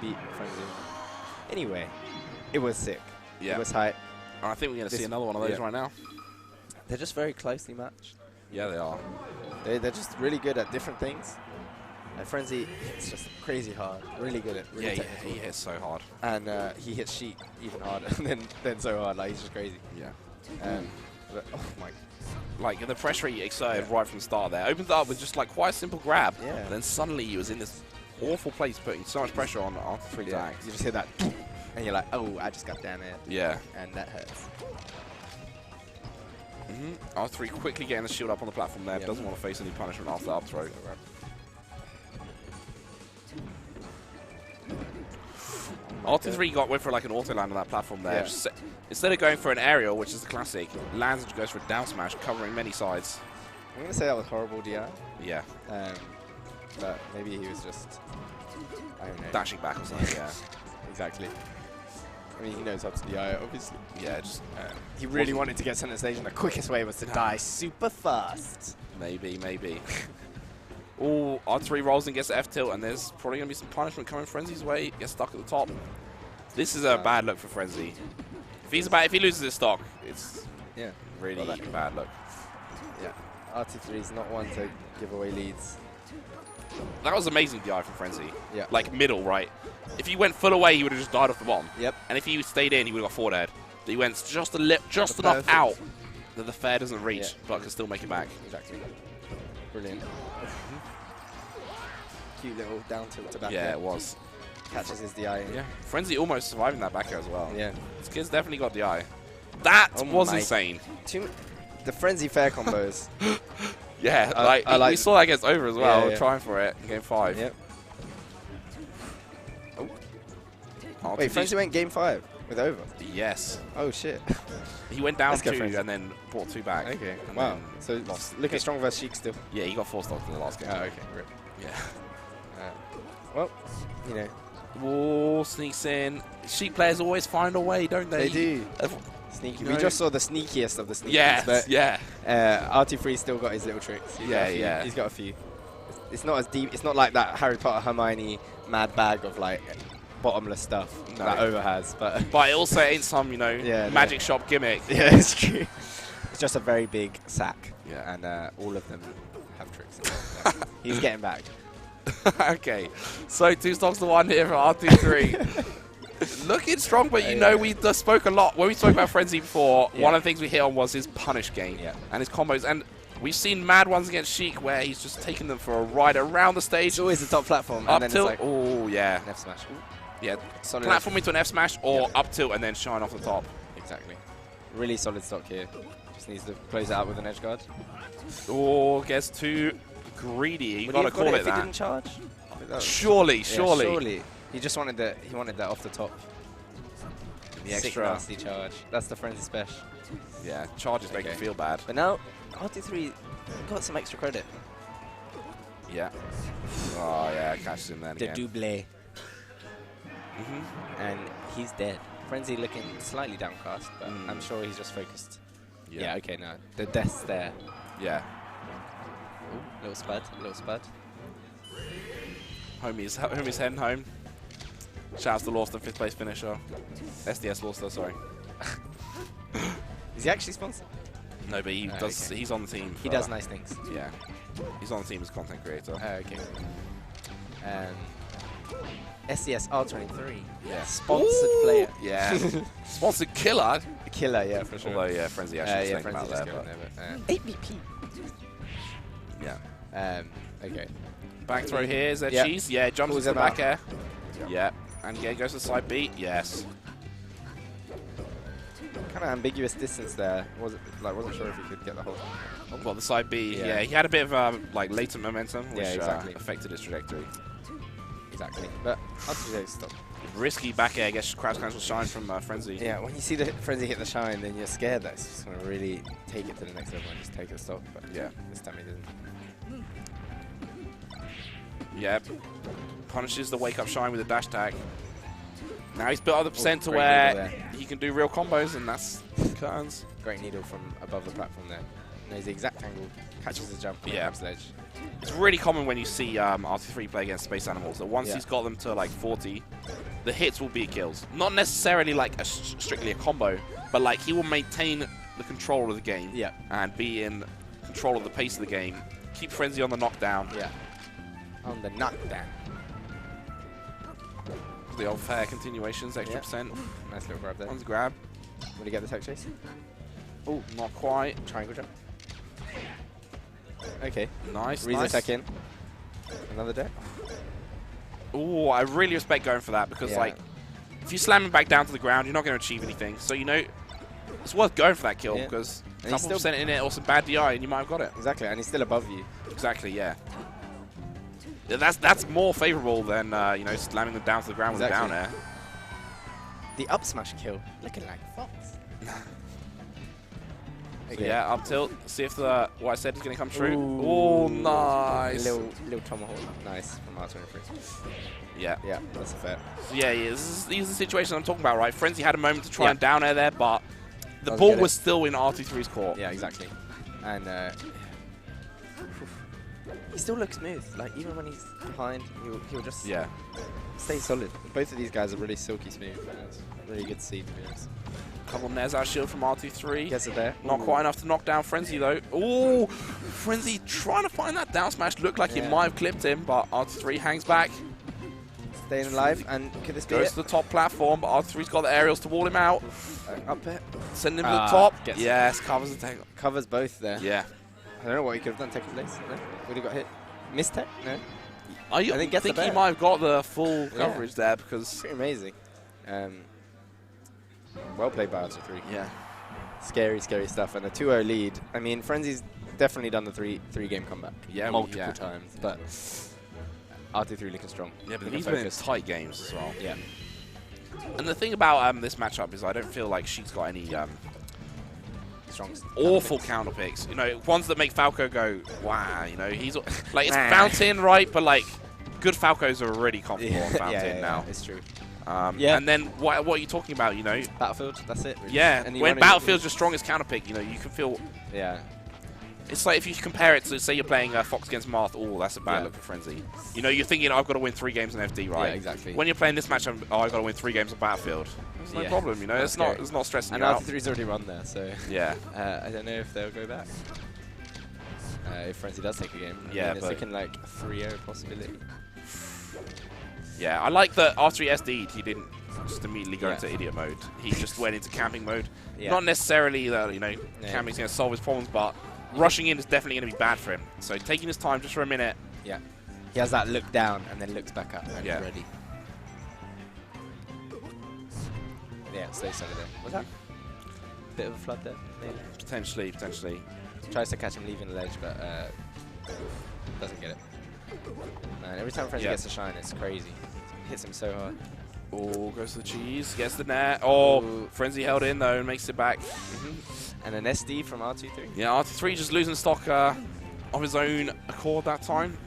beat Frenzy. Anyway, it was sick. Yeah. It was hype. I think we're going to see another one of those right now. They're just very closely matched. Yeah, they are. They're just really good at different things. Like Frenzy hits just crazy hard. Really good at really technical. He hits so hard. And he hits Sheik even harder than so hard. Like, he's just crazy. Yeah. But, oh my. Like, the pressure he exerted right from the start there. Opens up with just, like, quite a simple grab. Yeah. And then suddenly he was in this awful place putting so much pressure on R23 tags. You just hear that. And you're like, oh, I just got damn it. Yeah. And that hurts. R3 quickly getting the shield up on the platform there. Doesn't want to face any punishment after up throw. R23 went for like an auto land on that platform there. Yeah. Instead of going for an aerial, which is the classic, lands and goes for a down smash, covering many sides. I'm going to say that was horrible DI. Yeah. But maybe he was just, I don't know. Dashing back or something, yeah. Exactly. I mean, he knows how to DI, obviously. Yeah, just... he really wanted to get center stage, and the quickest way was to die super fast. Maybe. Oh, R3 rolls and gets the F tilt, and there's probably going to be some punishment coming Frenzy's way. Gets stuck at the top. This is a bad look for Frenzy. If he loses his stock, it's really bad look. Yeah, R23 is not one to give away leads. That was amazing DI from Frenzy. Yeah. Like middle, right? If he went full away, he would have just died off the bomb. Yep. And if he stayed in, he would have got forward air. But he went just enough out that the fair doesn't reach, but can still make it back. Exactly. Brilliant. Cute little down tilt to back. Yeah, it was. Catches his DI in. Yeah. Frenzy almost surviving that back air as well. Yeah. This kid's definitely got DI. That was insane. The Frenzy fair combos. Yeah, we saw that against Over as well. Yeah. Trying for it in game 5. Yep. Oh. Wait, Frenzy went game 5 with Over? Yes. Oh, shit. He went down 2 and then brought 2 back. Okay. Wow. So looking strong versus Sheik still. Yeah, he got 4 stocks in the last game. Oh, okay. Rip. Yeah. Well, you know. Whoa, sneaks in. Sheik players always find a way, don't they? They do. Sneaky. We just saw the sneakiest of the sneakies. Yeah, but R23 still got his little tricks. He's got a few. It's not as deep. It's not like that Harry Potter Hermione mad bag of like bottomless stuff that Over has. But it also ain't some magic shop gimmick. Yeah, it's true. It's just a very big sack. Yeah. And all of them have tricks. He's getting back. Okay, so 2 stocks to 1 here for R23. Looking strong, but we just spoke a lot. When we spoke about Frenzy before, one of the things we hit on was his punish game and his combos. And we've seen mad ones against Sheik where he's just taking them for a ride around the stage. It's always the top platform. Up and then tilt. It's like, oh, yeah. An F smash. Ooh. Yeah, solid platform into an F smash or up tilt and then shine off the top. Exactly. Really solid stock here. Just needs to close it out with an edge guard. Or gets too greedy. You gotta call it that. If he didn't charge? Surely. He just wanted that off the top. The extra. Sick nasty charge. That's the Frenzy special. Yeah, charges make you feel bad. But now, R23 got some extra credit. Yeah. Oh, yeah, catches him then the again. double. And he's dead. Frenzy looking slightly downcast, but I'm sure he's just focused. Yeah, okay, no. The death's there. Yeah. Ooh, little spud. Homie's heading home. Shouts to Lawster, 5th place finisher. SDS Lawster, sorry. Is he actually sponsored? No, but he does. Okay. He's on the team. He does nice things. Yeah. He's on the team as content creator. Okay. SDS R23. Yeah. Sponsored player. Yeah. Sponsored killer. Killer, yeah, for sure. Although, yeah, Frenzy actually was thinking about there. But 8BP. Yeah. Okay. Back throw here. Is there cheese? Yeah, jumps into the back air. Yeah. And yeah, goes to side B. Yes. Kind of ambiguous distance there. Wasn't sure if he could get the whole thing. Well, the side B. Yeah, he had a bit of latent momentum, which affected his trajectory. Exactly. But R23 stop. Risky back air. Gets crouch cancel shine from Frenzy. Yeah, when you see the Frenzy hit the shine, then you're scared that it's just going to really take it to the next level and just take the stock. But yeah, this time he didn't. Yep. Punishes the wake up shine with a dash tag. Now he's built up the percent to where he can do real combos, and that's curtains. Great needle from above the platform there. Knows the exact angle, catches the jump, and grabs the edge. It's really common when you see R23 play against Space Animals that once he's got them to like 40, the hits will be kills. Not necessarily like strictly a combo, but like he will maintain the control of the game and be in control of the pace of the game. Keep Frenzy on the knockdown. Yeah. On the knockdown. The old fair continuations, extra percent. Nice little grab there. One's grab. Will he get the tech chase? Oh, not quite. Triangle jump. Okay. Nice, Reason tech in. Another deck. Oh, I really respect going for that because, like, if you slam him back down to the ground, you're not going to achieve anything. So, you know, it's worth going for that kill because a couple percent in it or some bad DI and you might have got it. Exactly, and he's still above you. Exactly, yeah. That's more favorable than, you know, slamming them down to the ground with a down air. The up smash kill, looking like Fox. So yeah, up tilt. See if the what I said is going to come true. Oh, nice. Little tomahawk. Nice from R23. Yeah. Yeah, that's a fair. So yeah, these are the situations I'm talking about, right? Frenzy had a moment to try and down air there, but the ball was still in R23's court. Yeah, exactly. And he still looks smooth. Like, even when he's behind, he'll just stay solid. Both of these guys are really silky smooth. It's really good to see, to be honest. Couple Nez out shield from R23. Gets it there. Not quite enough to knock down Frenzy, though. Oh, Frenzy trying to find that down smash. Looked like it might have clipped him, but R23 hangs back. Staying alive, and could this be Goes to the top platform, but R23's got the aerials to wall him out. Up it. Send him to the top. Yes, covers the tech. Covers both there. Yeah. I don't know what he could have done taking place. No? Would he got hit? Missed tech? No. I think he might have got the full coverage there because... Pretty amazing. Well played by R23. Yeah. Scary, scary stuff. And a 2-0 lead. I mean, Frenzy's definitely done the three-game comeback. Yeah, multiple times. But R23 looking strong. Yeah, but he's been in tight games as well. Yeah. And the thing about this matchup is I don't feel like Sheik's got any strong awful counter picks. You know, ones that make Falco go, wow, you know, he's like, it's Fountain, right? But like, good Falcos are already comfortable on Fountain now. It's true. And then what are you talking about, you know? Battlefield, that's it. Really. Yeah, and when Battlefield's your strongest counter pick, you know, you can feel... Yeah. It's like if you compare it to, say you're playing Fox against Marth, oh, that's a bad look for Frenzy. You know, you're thinking, I've got to win 3 games on FD, right? Yeah, exactly. When you're playing this match, I've got to win 3 games on Battlefield. There's no problem, you know, it's not stressing you out. And R23's already run there, so... Yeah. I don't know if they'll go back. If Frenzy does take a game. I mean, it's looking like a 3-0 possibility. Yeah, I like that R3 SD'd, he didn't just immediately go into idiot mode. He just went into camping mode. Not necessarily that, you know, camping's going to solve his problems, but rushing in is definitely going to be bad for him. So taking his time just for a minute. Yeah. He has that look down and then looks back up and he's ready. Yeah, stay solid there. Was that a bit of a flood there? Maybe? Potentially. Tries to catch him leaving the ledge, but doesn't get it. Man, every time Frenzy gets a shine, it's crazy. Hits him so hard. Oh, goes to the cheese, gets the net. Oh, Frenzy held in though and makes it back. And an SD from R23. Yeah, R23 just losing stock of his own accord that time.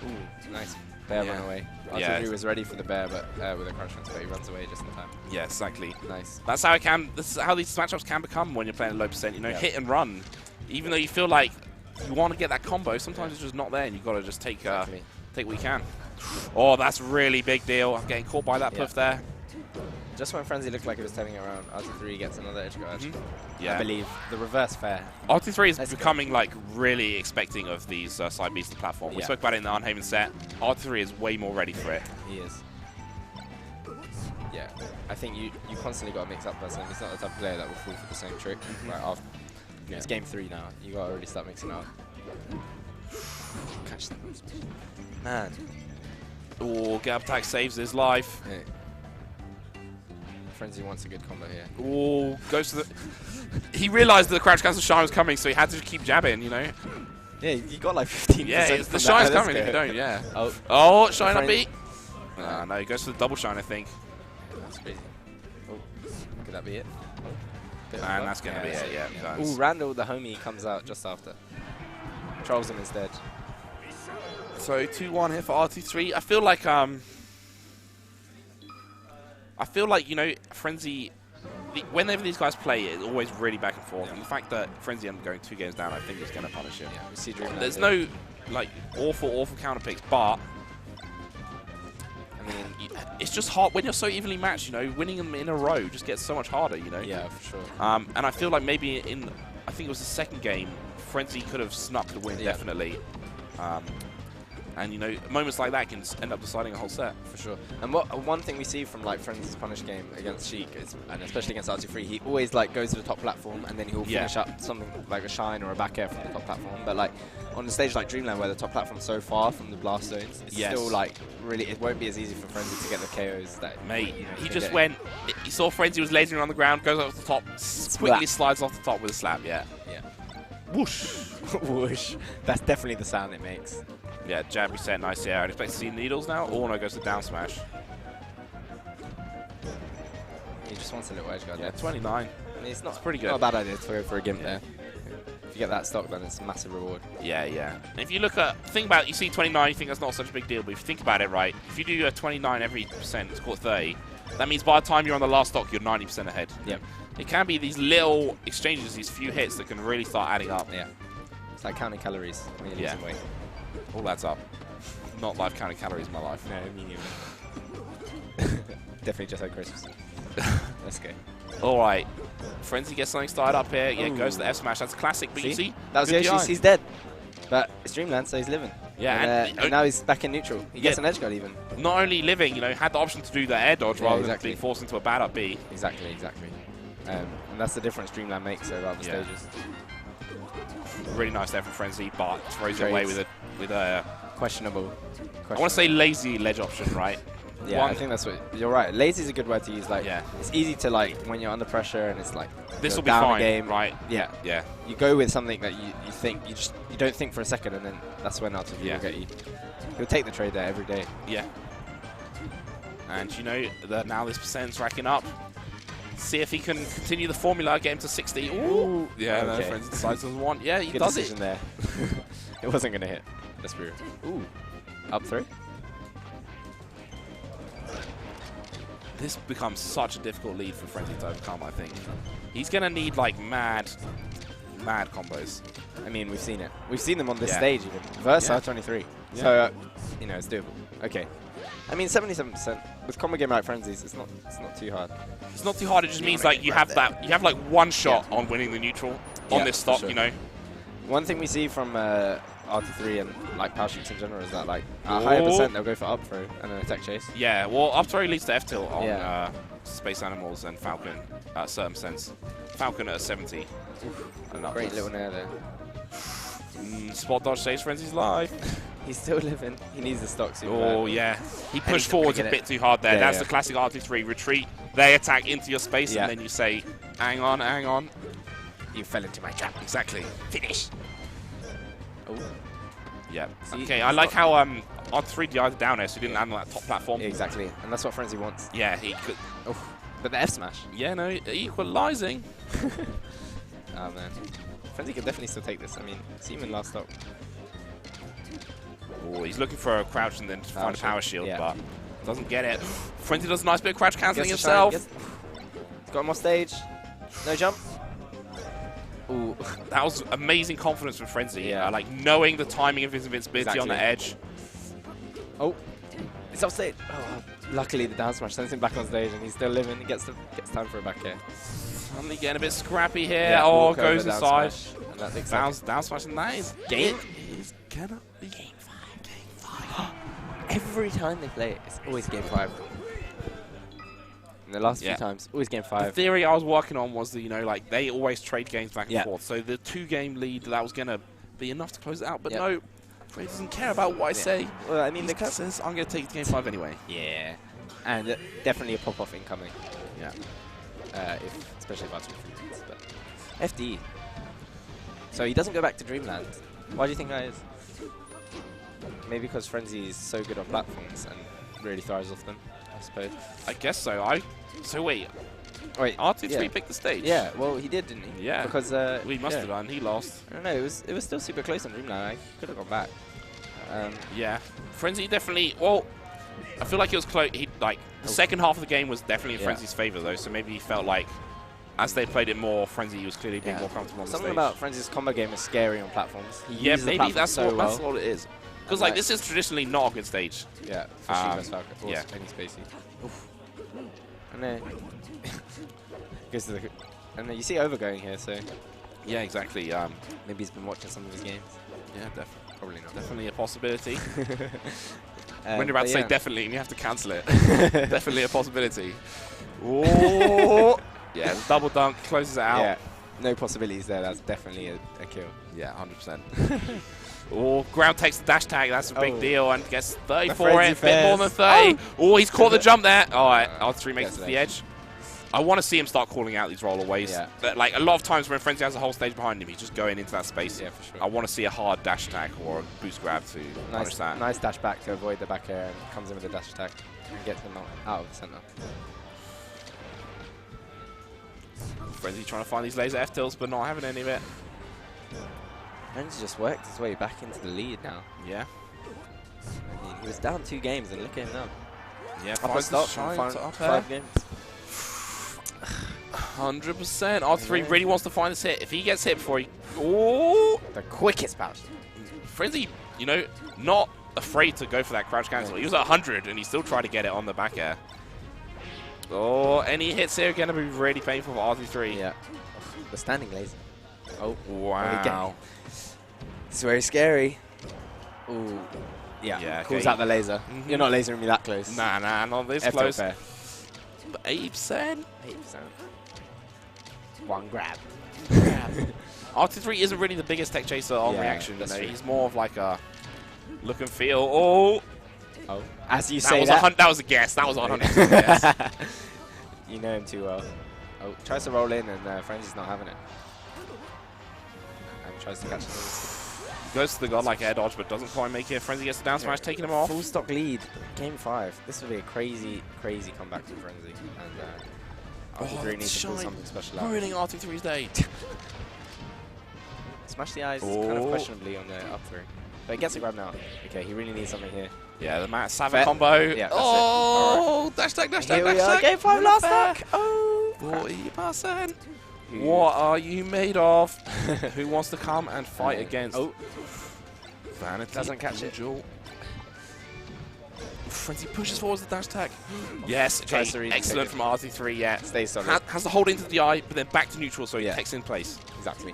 Ooh, nice. Bear run away. R23 was ready for the bear, but with a crush but he runs away just in time. Yeah, exactly. Nice. That's how it can. This is how these matchups can become when you're playing at low percent. You know, hit and run. Even though you feel like you want to get that combo, sometimes it's just not there, and you've got to just take what you can. Oh, that's really big deal. I'm getting caught by that puff there. Just when Frenzy looked like he was turning around, R23 gets another edge guard. Yeah. I believe the reverse fair. R23 is becoming like really expecting of these side beats of the platform. We spoke about it in the Unhaven set. R23 is way more ready for it. He is. Yeah, I think you constantly got to mix up person. He's not the type of player that will fall for the same trick. Right after, you know, it's game 3 now. You got to already start mixing up. Catch them. Man. Oh, get up attack saves his life. Yeah. Frenzy wants a good combo here. Oh, goes to the... He realized that the crouch cancel shine was coming, so he had to keep jabbing, you know? Yeah, you got like 15%. Yeah, the shine's coming if you don't, Oh, shine up beat. No, he goes for the double shine, I think. That's crazy. Oh, could that be it? Man, that's going to be it, yeah. Ooh, Randall, the homie, comes out just after. Trolls him instead. So 2-1 here for R23. I feel like, you know, Frenzy whenever these guys play, it's always really back and forth. And the fact that Frenzy ended up going 2 games down, I think is going to punish him. Yeah, we see Dreamland. There's no like awful counter picks, but I mean, it's just hard when you're so evenly matched. You know, winning them in a row just gets so much harder. You know. Yeah, for sure. And I feel like maybe I think it was the second game, Frenzy could have snuck the win definitely. And you know, moments like that can end up deciding a whole set. For sure. And one thing we see from like Frenzy's punish game against Sheik is, and especially against R23, he always like goes to the top platform and then he'll finish up something like a shine or a back air from the top platform. But like on the stage like Dreamland, where the top platform's so far from the blast zones, it's still like really, it won't be as easy for Frenzy to get the KOs that. Mate, you know, he just went. He saw Frenzy was lasering on the ground, goes off the top, quickly slides off the top with a slap. Yeah. Yeah. Whoosh. Whoosh. That's definitely the sound it makes. Yeah, jab reset, nice air. I'd expect to see needles now. Oh no, goes to down smash. He just wants a little edge guard there. 29. I mean, it's pretty good. Not a bad idea to go for a gimp there. If you get that stock, then it's a massive reward. Yeah. And if you look at, think about it, you see 29, you think that's not such a big deal, but if you think about it right, if you do a 29 every percent, it's called 30. That means by the time you're on the last stock, you're 90% ahead. Yep. It can be these little exchanges, these few hits that can really start adding up. Yeah. It's like counting calories when you're losing weight. All adds up. Not life counting calories in my life. No, me neither. Definitely just had Christmas. Let's go. All right. Frenzy gets something started up here. Yeah, goes to the F smash. That's classic. But you see, that was the he's dead. But it's Dreamland, so he's living. Yeah, and now he's back in neutral. He gets an edge guard even. Not only living, you know, had the option to do the air dodge rather than being forced into a bad up B. Exactly. And that's the difference Dreamland makes over other stages. Really nice there from Frenzy, but throws it away with a questionable. I want to say lazy ledge option, right? Yeah, I think that's what you're right. Lazy is a good word to use. Like, it's easy to like when you're under pressure and it's like this will be fine, game, right? Yeah. You go with something that you think you don't think for a second, and then that's when R23 will get you. He'll take the trade there every day. Yeah. And you know that now this percent's racking up. See if he can continue the formula, get him to 60. Ooh. Yeah, no, Frenzy decides doesn't want. Yeah, he does decision there. It wasn't going to hit. That's weird. Ooh. Up 3. This becomes such a difficult lead for Frenzy to overcome, I think. He's going to need, like, mad combos. I mean, we've seen it. We've seen them on this stage, even. Versus R23. Yeah. So, you know, it's doable. Okay. I mean, 77%. With combo game like Frenzies, it's not too hard. It's not too hard. It just means, like, you have like one shot on winning the neutral on this stock, you know. One thing we see from R23 and like power shoots in general is that like a higher percent they'll go for up throw and then attack chase. Yeah, well, up throw leads to F tilt on Space Animals and Falcon at a certain sense. Falcon at a 70. Great little nair there. Spot dodge saves Frenzy's life. He's still living. He needs the stock super bad. Yeah. He pushed forwards a bit too hard there. That's the classic R23. Retreat, they attack into your space, and then you say, hang on, hang on. You fell into my trap. Exactly. Finish. Oh. Yeah. See, okay, I like how R3 DI'd down there, so he didn't land on that top platform. Exactly. And that's what Frenzy wants. Yeah, he could. Oh. But the F smash. Yeah, no, equalizing. Oh, man. Frenzy can definitely still take this. I mean, see him in last stock. Oh, he's looking for a crouch and then to find a power shield, but doesn't get it. Frenzy does a nice bit of crouch cancelling himself. He's got him off stage. No jump. Ooh. That was amazing confidence from Frenzy. Yeah. Like knowing the timing of his invincibility on the edge. Oh, it's off stage. Oh, luckily the down smash sends him back on stage and he's still living. He gets time for a back air. Suddenly getting a bit scrappy here. Yeah, oh, goes inside. And that down smash, and that is game. It's gonna be game 5. Every time they play it, it's always game 5. In the last few times, always game 5. The theory I was working on was that, you know, like they always trade games back and forth. So the 2-game lead, that was gonna be enough to close it out. But no, Freddy doesn't care about what I say. Well, I mean, he says I'm gonna take it to game 5 anyway. Yeah, and definitely a pop-off incoming. Yeah. Especially if R23 wins, but FD. So he doesn't go back to Dreamland. Why do you think that is? Maybe because Frenzy is so good on platforms and really thrives off them, I suppose. I guess so. So wait, R23 picked the stage. Yeah, well he did, didn't he? Yeah. Because we must have done. He lost. I don't know. It was still super close on Dreamland. I could have gone back. Yeah, Frenzy definitely. Well, I feel like it was close. The second half of the game was definitely in Frenzy's favor though. So maybe he felt like as they played it more, Frenzy was clearly being more comfortable on the Something stage. about Frenzy's combo game is scary on platforms. Yeah, maybe that's what it is. Because like this is traditionally not a good stage. Yeah, for Sheik versus Falco. Yeah. Any spacey. Oof. And then goes to the, and then you see overgoing here, so yeah, exactly. Maybe he's been watching some of his games. Yeah, definitely. Probably not. Definitely a possibility. When you're about to say definitely and you have to cancel it. Definitely a possibility. Oh, yeah, the double dunk closes it out. Yeah, no possibilities there. That's definitely a kill. Yeah, 100%. Oh, ground takes the dash tag. That's a big deal and gets 30 for it. Bit more than 30. Oh, he's caught the jump there. All right, R23 makes it to the edge. I want to see him start calling out these rollaways. Yeah. But like a lot of times when Frenzy has a whole stage behind him, he's just going into that space. Yeah, for sure. I want to see a hard dash attack or a boost grab to punish that. Nice dash back to avoid the back air and comes in with a dash attack and gets him out of the center. Frenzy trying to find these laser F tilts, but not having any of it. Frenzy just worked his way back into the lead now. Yeah. I mean, he was down 2 games and look at him now. Yeah, five games. 100%. R23 really wants to find this hit. If he gets hit before he... Oh! The quickest pouch. Frenzy, you know, not afraid to go for that crouch cancel. He was at 100 and he still tried to get it on the back air. Oh, any hits here are going to be really painful for R23. Yeah. The standing laser. Oh. Wow. It's very scary. Ooh. Yeah, calls out the laser. You're not lasering me that close. Nah, not this close. Fair. But 80%? 80%. One grab. R23 isn't really the biggest tech chaser on reaction. You know? He's more of like a look and feel. Oh. As you say that. That was a guess. That was 100% a guess. You know him too well. Oh, tries to roll in and Frenzy's not having it. And tries to catch him. Goes to the godlike air dodge, but doesn't quite make it. Frenzy gets the down smash, taking him off. Full stock lead, game 5. This would be a crazy, crazy comeback from Frenzy. And R23 needs to pull something special out. Ruining R23's day. Smash the eyes kind of questionably on the up through. But he gets a grab now. Okay, he really needs something here. Yeah, the Matt Savage combo. Yeah, oh, dash tag, dash tag, dash tag. Game 5 last stock. Oh, 40%. What are you made of? Who wants to come and fight against? Oh, Vanity doesn't catch it. Frenzy pushes forwards the dash tag. Yes, okay. Excellent from R23. Yeah, stays solid. Has to hold into the eye, but then back to neutral, so he takes in place. Exactly.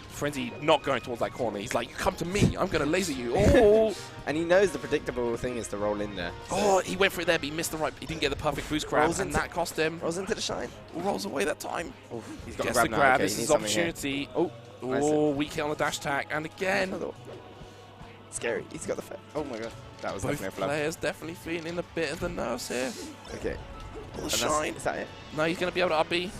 Frenzy not going towards that corner. He's like, you come to me, I'm going to laser you. Oh! And he knows the predictable thing is to roll in there. So oh, he went for it there, but he missed the right. He didn't get the perfect boost grab, and that cost him. Rolls into the shine. Rolls away that time. Oh, he's got the grab. Okay, this is his opportunity. Oh, weak hit on the dash attack, and again. Scary. He's got the fair. Oh my god. That was both players definitely feeling a bit of the nerves here. Okay. The shine. Is that it? No, he's going to be able to up B.